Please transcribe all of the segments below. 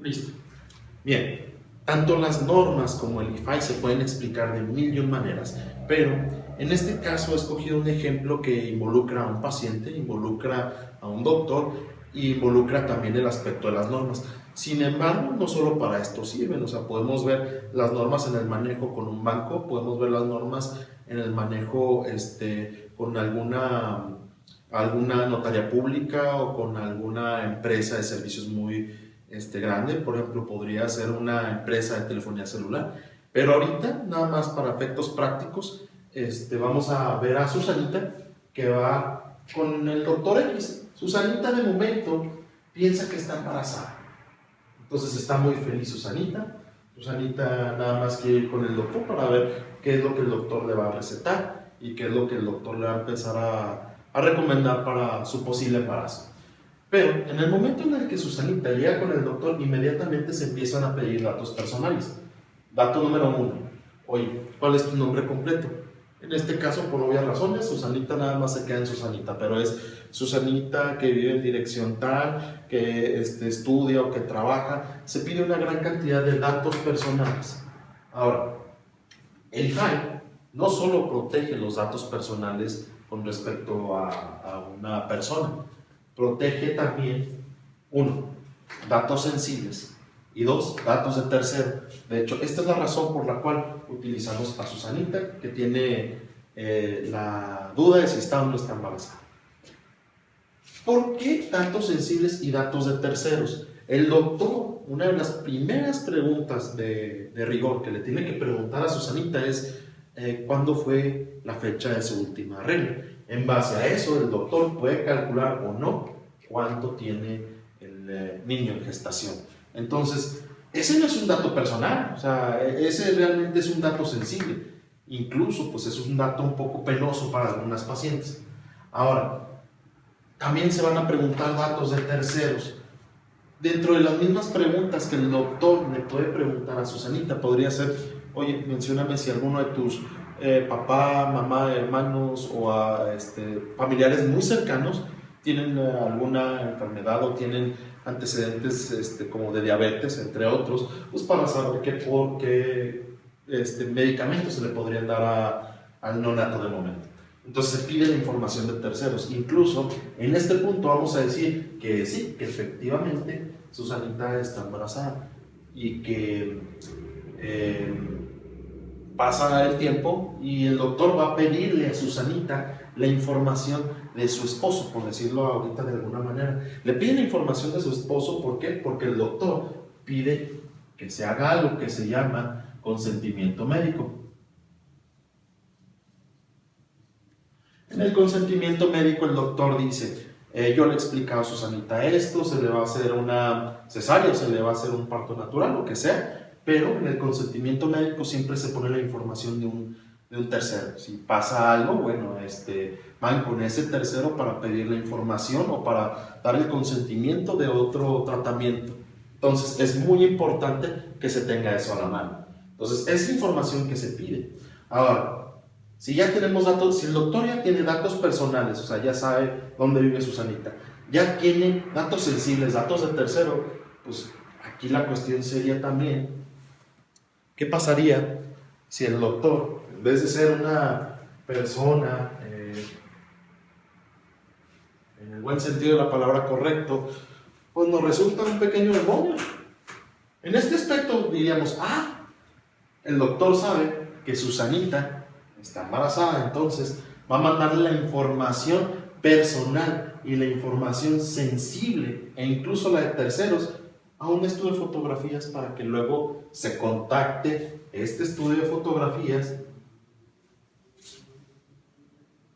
Listo. Bien, tanto las normas como el IFAI se pueden explicar de mil y un maneras, pero en este caso he escogido un ejemplo que involucra a un paciente, involucra a un doctor y involucra también el aspecto de las normas. Sin embargo, no solo para esto sirven, o sea, podemos ver las normas en el manejo con un banco, podemos ver las normas en el manejo con alguna notaría pública o con alguna empresa de servicios muy grande. Por ejemplo, podría ser una empresa de telefonía celular, pero ahorita, nada más para efectos prácticos, vamos a ver a Susanita que va con el doctor X. Susanita de momento piensa que está embarazada, entonces está muy feliz Susanita. Susanita nada más quiere ir con el doctor para ver qué es lo que el doctor le va a recetar y qué es lo que el doctor le va a empezar a recomendar para su posible embarazo. Pero en el momento en el que Susanita llega con el doctor, inmediatamente se empiezan a pedir datos personales. Dato número 1. Oye, ¿cuál es tu nombre completo? En este caso, por obvias razones, Susanita nada más se queda en Susanita, pero es Susanita que vive en dirección tal, que estudia o que trabaja. Se pide una gran cantidad de datos personales. Ahora, el IFAI no solo protege los datos personales con respecto a una persona, protege también, 1, datos sensibles y 2, datos de tercero. De hecho, esta es la razón por la cual utilizamos a Susanita, que tiene la duda de si está o no está embarazada. ¿Por qué datos sensibles y datos de terceros? El doctor, una de las primeras preguntas de rigor que le tiene que preguntar a Susanita es ¿cuándo fue la fecha de su última regla? En base a eso, el doctor puede calcular o no cuánto tiene el niño en gestación. Entonces, ese no es un dato personal, o sea, ese realmente es un dato sensible. Incluso, pues es un dato un poco penoso para algunas pacientes. Ahora, también se van a preguntar datos de terceros. Dentro de las mismas preguntas que el doctor le puede preguntar a Susanita, podría ser, oye, mencióname si alguno de tus papá, mamá, hermanos o familiares muy cercanos tienen alguna enfermedad o tienen antecedentes como de diabetes, entre otros, pues para saber por qué medicamentos se le podrían dar al neonato de momento. Entonces se pide la información de terceros. Incluso en este punto vamos a decir que sí, que efectivamente Susanita está embarazada y que pasa el tiempo y el doctor va a pedirle a Susanita la información de su esposo, por decirlo ahorita de alguna manera. Le pide la información de su esposo, ¿por qué? Porque el doctor pide que se haga algo que se llama consentimiento médico. En el consentimiento médico el doctor dice, yo le he explicado a Susanita esto, se le va a hacer una cesárea, se le va a hacer un parto natural, lo que sea, pero en el consentimiento médico siempre se pone la información de un tercero. Si pasa algo, bueno, van con ese tercero para pedir la información o para dar el consentimiento de otro tratamiento. Entonces es muy importante que se tenga eso a la mano. Entonces es información que se pide. Ahora, si ya tenemos datos, si el doctor ya tiene datos personales, o sea, ya sabe dónde vive Susanita, ya tiene datos sensibles, datos de tercero, pues aquí la cuestión sería también, ¿qué pasaría si el doctor, en vez de ser una persona, en el buen sentido de la palabra correcto, pues nos resulta un pequeño demonio? En este aspecto diríamos, el doctor sabe que Susanita está embarazada, entonces va a mandarle la información personal y la información sensible e incluso la de terceros a un estudio de fotografías para que luego se contacte este estudio de fotografías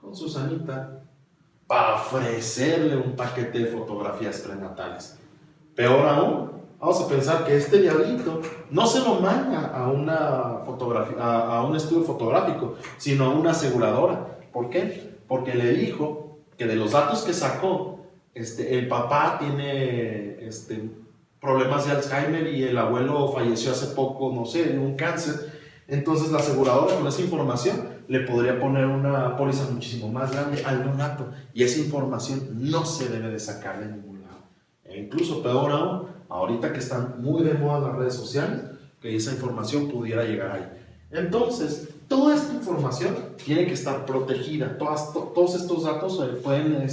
con Susanita para ofrecerle un paquete de fotografías prenatales. Peor aún, vamos a pensar que este diablito no se lo manda a una fotografía, a un estudio fotográfico, sino a una aseguradora. ¿Por qué? Porque le dijo que de los datos que sacó, el papá tiene problemas de Alzheimer y el abuelo falleció hace poco, no sé, de un cáncer. Entonces la aseguradora con esa información le podría poner una póliza muchísimo más grande al neonato, y esa información no se debe de sacar de ningún lado. E incluso peor aún, ahorita que están muy de moda las redes sociales, que esa información pudiera llegar ahí. Entonces, toda esta información tiene que estar protegida. Todos estos datos se pueden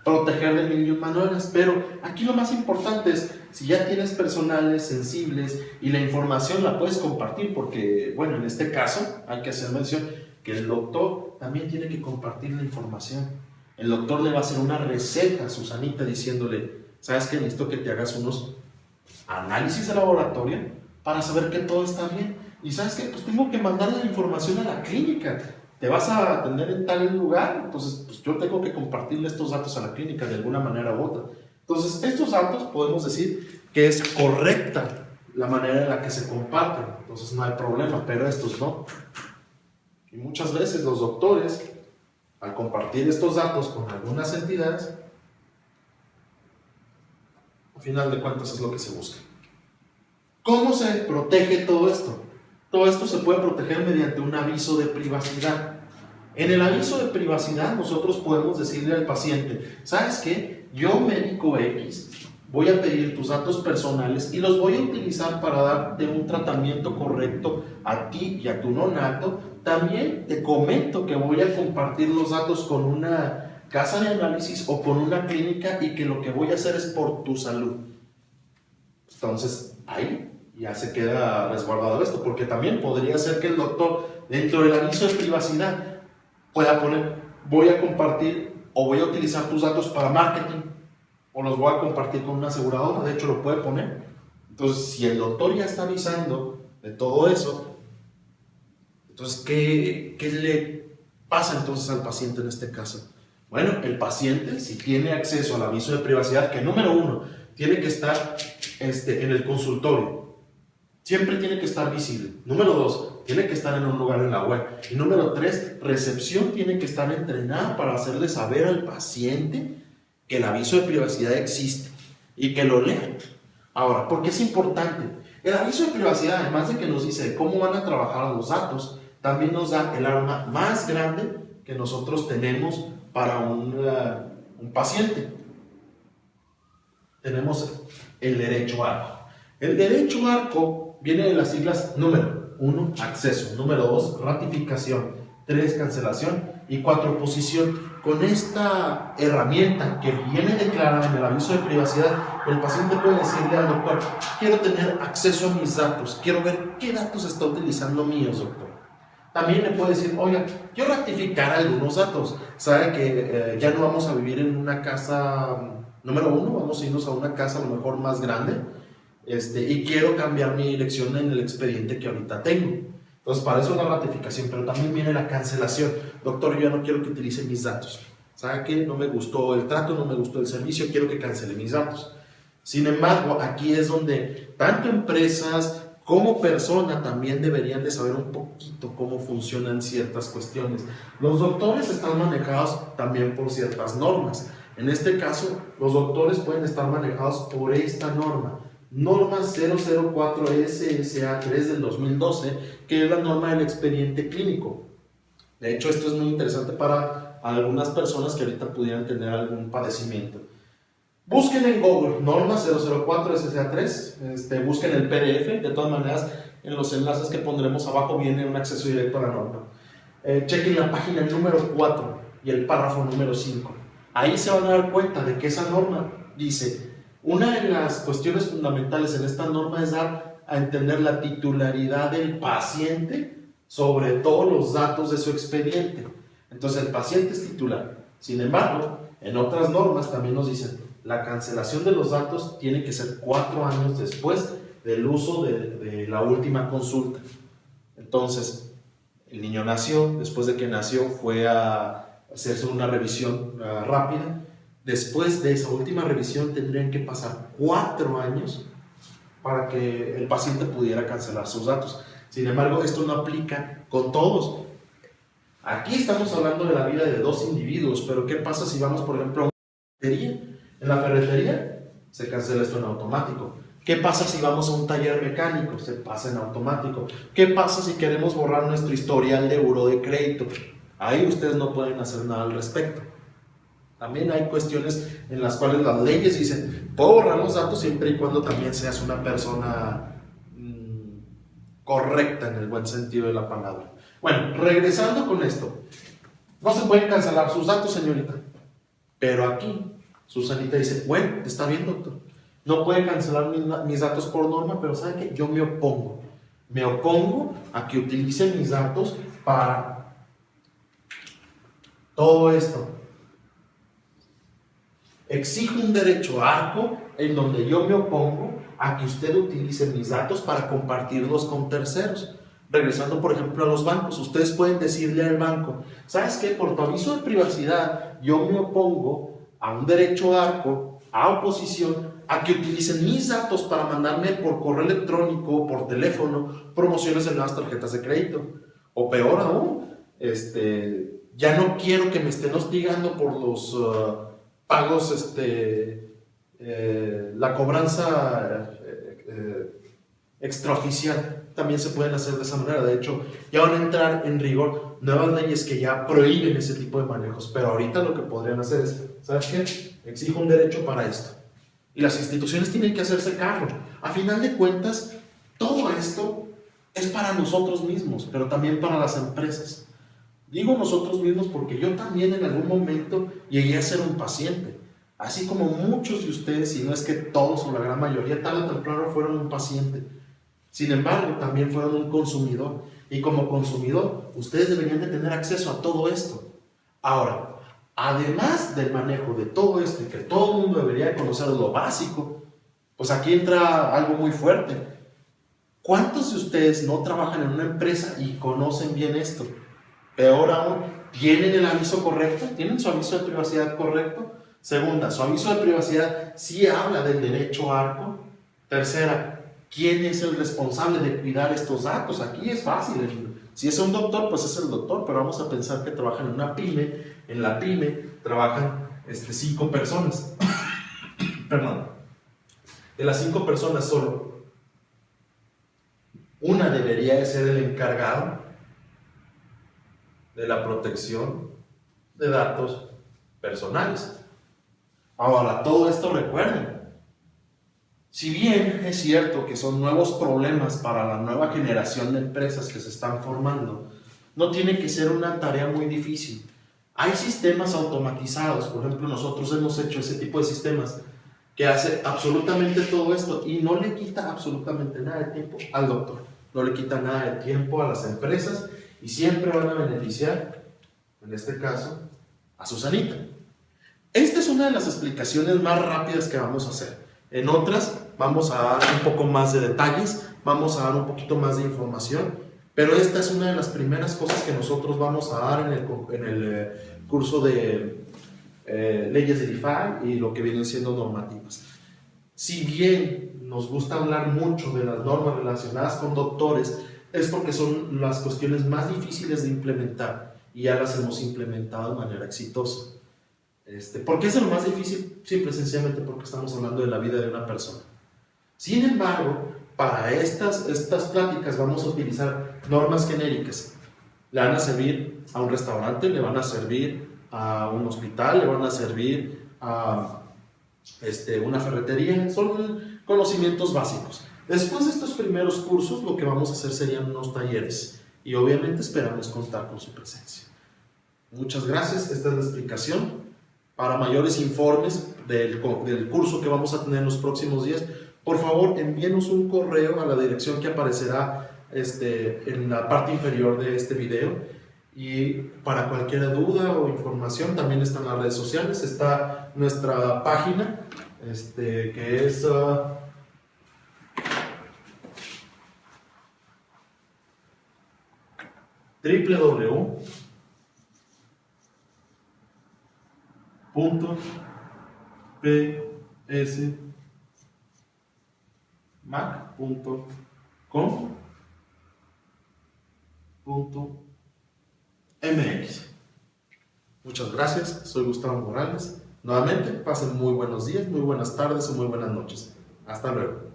proteger de mil y un maneras, pero aquí lo más importante es, si ya tienes personales sensibles y la información la puedes compartir, porque, bueno, en este caso hay que hacer mención que el doctor también tiene que compartir la información. El doctor le va a hacer una receta a Susanita diciéndole, ¿sabes qué? Necesito que te hagas unos análisis de laboratorio para saber que todo está bien. Y ¿sabes qué? Pues tengo que mandarle la información a la clínica. Te vas a atender en tal lugar, entonces pues yo tengo que compartirle estos datos a la clínica de alguna manera u otra. Entonces, estos datos podemos decir que es correcta la manera en la que se comparten, entonces no hay problema, pero estos no. Y muchas veces los doctores, al compartir estos datos con algunas entidades, al final de cuentas es lo que se busca. ¿Cómo se protege todo esto? Todo esto se puede proteger mediante un aviso de privacidad. En el aviso de privacidad nosotros podemos decirle al paciente, ¿sabes qué? Yo, médico X, voy a pedir tus datos personales y los voy a utilizar para darte un tratamiento correcto a ti y a tu neonato. También te comento que voy a compartir los datos con una casa de análisis o con una clínica y que lo que voy a hacer es por tu salud. Entonces, ahí ya se queda resguardado esto, porque también podría ser que el doctor, dentro del aviso de privacidad, pueda poner, voy a compartir o voy a utilizar tus datos para marketing, o los voy a compartir con una aseguradora, de hecho lo puede poner. Entonces, si el doctor ya está avisando de todo eso, entonces, ¿qué le pasa entonces al paciente en este caso? Bueno, el paciente, si tiene acceso al aviso de privacidad, que número uno, tiene que estar en el consultorio, siempre tiene que estar visible. Número dos, tiene que estar en un lugar en la web. Y número tres, recepción tiene que estar entrenada para hacerle saber al paciente que el aviso de privacidad existe y que lo lea. Ahora, ¿por qué es importante? El aviso de privacidad, además de que nos dice cómo van a trabajar los datos, también nos da el arma más grande que nosotros tenemos para un paciente. Tenemos el derecho arco. El derecho arco viene de las siglas número 1, acceso, número 2, ratificación, 3, cancelación y 4, oposición. Con esta herramienta que viene declarada en el aviso de privacidad, el paciente puede decirle al doctor, quiero tener acceso a mis datos, quiero ver qué datos está utilizando míos, doctor. También le puede decir, oiga, quiero ratificar algunos datos. Sabe que ya no vamos a vivir en una casa número 1, vamos a irnos a una casa a lo mejor más grande, y quiero cambiar mi dirección en el expediente que ahorita tengo. Entonces, para eso es la ratificación, pero también viene la cancelación. Doctor, yo ya no quiero que utilice mis datos. ¿Sabe qué? No me gustó el trato, no me gustó el servicio, quiero que cancele mis datos. Sin embargo, aquí es donde tanto empresas como persona también deberían de saber un poquito cómo funcionan ciertas cuestiones. Los doctores están manejados también por ciertas normas. En este caso, los doctores pueden estar manejados por esta norma. Norma 004 SSA 3 del 2012, que es la norma del expediente clínico. De hecho, esto es muy interesante para algunas personas que ahorita pudieran tener algún padecimiento. Busquen en Google, norma 004 SSA 3, busquen el PDF, de todas maneras, en los enlaces que pondremos abajo viene un acceso directo a la norma. Chequen la página número 4 y el párrafo número 5. Ahí se van a dar cuenta de que esa norma dice, una de las cuestiones fundamentales en esta norma es dar a entender la titularidad del paciente sobre todos los datos de su expediente. Entonces el paciente es titular. Sin embargo, en otras normas también nos dicen, la cancelación de los datos tiene que ser 4 años después del uso de la última consulta. Entonces, el niño nació, después de que nació fue a hacerse una revisión rápida. Después de esa última revisión tendrían que pasar 4 años para que el paciente pudiera cancelar sus datos. Sin embargo, esto no aplica con todos. Aquí estamos hablando de la vida de 2 individuos, pero ¿qué pasa si vamos, por ejemplo, a una ferretería? En la ferretería se cancela esto en automático. ¿Qué pasa si vamos a un taller mecánico? Se pasa en automático. ¿Qué pasa si queremos borrar nuestro historial de buró de crédito? Ahí ustedes no pueden hacer nada al respecto. También hay cuestiones en las cuales las leyes dicen, puedo borrar los datos siempre y cuando también seas una persona correcta en el buen sentido de la palabra. Bueno, regresando con esto, no se pueden cancelar sus datos, señorita, pero aquí Susanita dice, bueno, está bien, doctor, no puede cancelar mis datos por norma, pero ¿sabe qué? Yo me opongo a que utilice mis datos para todo esto. Exijo un derecho ARCO en donde yo me opongo a que usted utilice mis datos para compartirlos con terceros. Regresando, por ejemplo, a los bancos, ustedes pueden decirle al banco, ¿sabes qué? Por tu aviso de privacidad, yo me opongo a un derecho ARCO, a oposición, a que utilicen mis datos para mandarme por correo electrónico o por teléfono promociones de nuevas tarjetas de crédito. O peor aún, ya no quiero que me estén hostigando por los pagos, la cobranza extraoficial. También se pueden hacer de esa manera. De hecho, ya van a entrar en rigor nuevas leyes que ya prohíben ese tipo de manejos. Pero ahorita lo que podrían hacer es, ¿sabes qué? Exijo un derecho para esto. Y las instituciones tienen que hacerse cargo. A final de cuentas, todo esto es para nosotros mismos, pero también para las empresas. Digo nosotros mismos porque yo también en algún momento llegué a ser un paciente. Así como muchos de ustedes, si no es que todos o la gran mayoría, tarde o temprano fueron un paciente. Sin embargo, también fueron un consumidor. Y como consumidor, ustedes deberían de tener acceso a todo esto. Ahora, además del manejo de todo esto y que todo el mundo debería conocer lo básico, pues aquí entra algo muy fuerte. ¿Cuántos de ustedes no trabajan en una empresa y conocen bien esto? Peor aún, ¿tienen el aviso correcto? ¿Tienen su aviso de privacidad correcto? Segunda, ¿su aviso de privacidad sí habla del derecho ARCO? Tercera, ¿quién es el responsable de cuidar estos datos? Aquí es fácil. Si es un doctor, pues es el doctor, pero vamos a pensar que trabajan en una pyme. En la pyme trabajan 5 personas. Perdón. De las 5 personas, solo una debería de ser el encargado de la protección de datos personales. Ahora, todo esto recuerden, si bien es cierto que son nuevos problemas para la nueva generación de empresas que se están formando, no tiene que ser una tarea muy difícil. Hay sistemas automatizados, por ejemplo, nosotros hemos hecho ese tipo de sistemas que hace absolutamente todo esto y no le quita absolutamente nada de tiempo al doctor, no le quita nada de tiempo a las empresas y siempre van a beneficiar, en este caso, a Susanita. Esta es una de las explicaciones más rápidas que vamos a hacer. En otras vamos a dar un poco más de detalles, vamos a dar un poquito más de información, pero esta es una de las primeras cosas que nosotros vamos a dar en el curso de leyes de DeFi y lo que vienen siendo normativas. Si bien nos gusta hablar mucho de las normas relacionadas con doctores, es porque son las cuestiones más difíciles de implementar y ya las hemos implementado de manera exitosa. ¿Por qué es lo más difícil? Simple y sencillamente porque estamos hablando de la vida de una persona. Sin embargo, para estas pláticas vamos a utilizar normas genéricas. Le van a servir a un restaurante, le van a servir a un hospital, le van a servir a una ferretería. Son conocimientos básicos. Después de estos primeros cursos, lo que vamos a hacer serían unos talleres y obviamente esperamos contar con su presencia. Muchas gracias, esta es la explicación. Para mayores informes del curso que vamos a tener en los próximos días, por favor envíenos un correo a la dirección que aparecerá en la parte inferior de este video. Y para cualquier duda o información también están las redes sociales, está nuestra página que es www.psmac.com.mx. Muchas gracias, soy Gustavo Morales. Nuevamente, pasen muy buenos días, muy buenas tardes o muy buenas noches. Hasta luego.